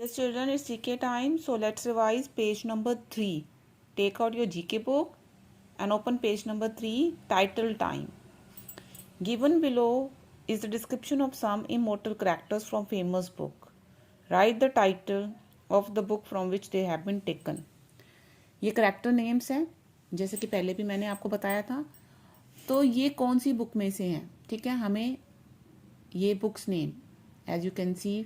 Yes, children, it's GK time. So let's revise page number 3. Take out your GK book and open page number 3, title time. Given below is the description of some immortal characters from famous book. Write the title of the book from which they have been taken. ये character names हैं, जैसे कि पहले भी मैंने आपको बताया था. तो ये कौन सी बुक में से हैं, ठीक है. हमें ये books name as you can see,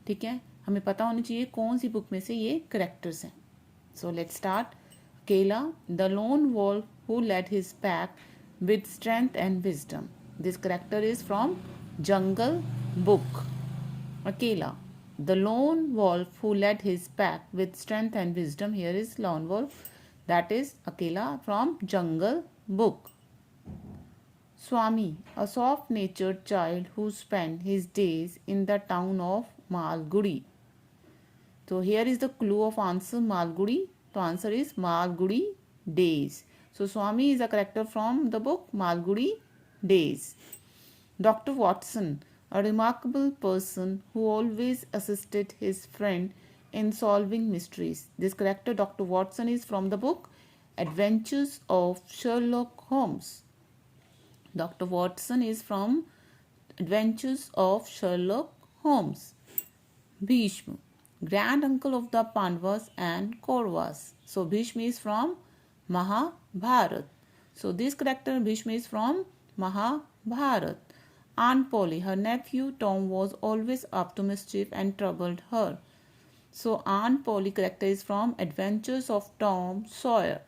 ठीक है, हमें पता होनी चाहिए कौन सी बुक में से ये करेक्टर्स हैं. So let's start. Akela, the lone wolf who led his pack with strength and wisdom. This character is from Jungle Book. Akela, the lone wolf who led his pack with strength and wisdom. Here is lone wolf, that is Akela from Jungle book. Swami, a soft-natured child who spent his days in the town of Malgudi. So here is the clue of answer, Malgudi. The answer is Malgudi days. So Swami is a character from the book Malgudi days. Dr. Watson, a remarkable person who always assisted his friend in solving mysteries. This character, Dr. Watson, is from the book Adventures of Sherlock Holmes. Dr. Watson is from Adventures of Sherlock Holmes. Bhishma, grand uncle of the Pandavas and Kauravas. So Bhishma is from Mahabharat. So this character Bhishma is from Mahabharat. Aunt Polly, her nephew Tom was always up to mischief and troubled her. So Aunt Polly character is from Adventures of Tom Sawyer.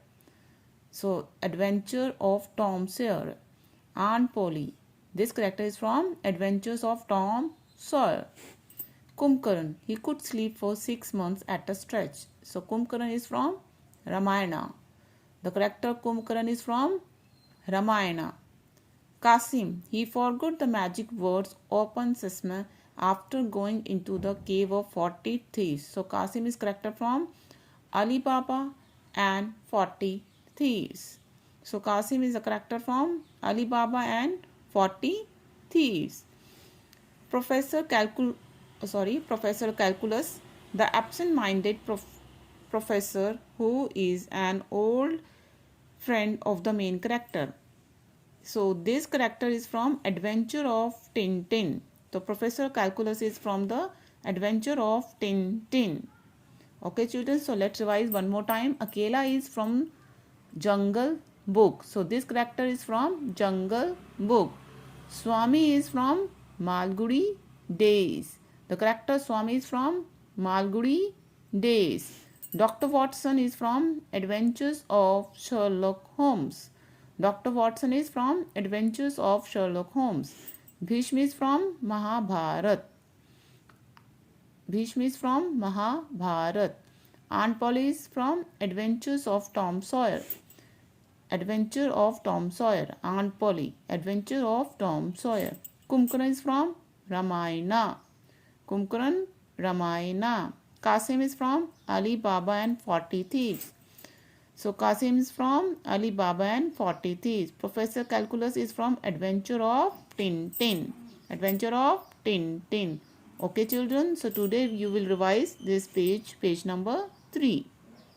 So Adventure of Tom Sawyer. Aunt Polly. This character is from Adventures of Tom Sawyer. Kumbhakarna. He could sleep for 6 months at a stretch. So Kumbhakarna is from Ramayana. The character Kumbhakarna is from Ramayana. Kasim. He forgot the magic words open sesame after going into the cave of 40 thieves. So Kasim is character from Ali Baba and 40 thieves. So Kasim is a character from Ali Baba and 40 Thieves. Professor Calculus, the absent-minded professor who is an old friend of the main character. So this character is from Adventure of Tintin. So Professor Calculus is from the Adventure of Tintin. Okay children, so let's revise one more time. Akela is from Jungle Book. So this character is from Jungle Book. Swami is from Malgudi Days. The character Swami is from Malgudi Days. Dr. Watson is from Adventures of Sherlock Holmes. Dr. Watson is from Adventures of Sherlock Holmes. Bhishma is from Mahabharat. Bhishma is from Mahabharat. Aunt Polly is from Adventures of Tom Sawyer. Adventure of Tom Sawyer. Aunt Polly. Adventure of Tom Sawyer. Kumbhakarna is from Ramayana. Kumbhakarna, Ramayana. Kasim is from Ali Baba and 40 Thieves. So Kasim is from Ali Baba and 40 Thieves. Professor Calculus is from Adventure of Tintin. Adventure of Tintin. Okay children, so today you will revise this page number 3.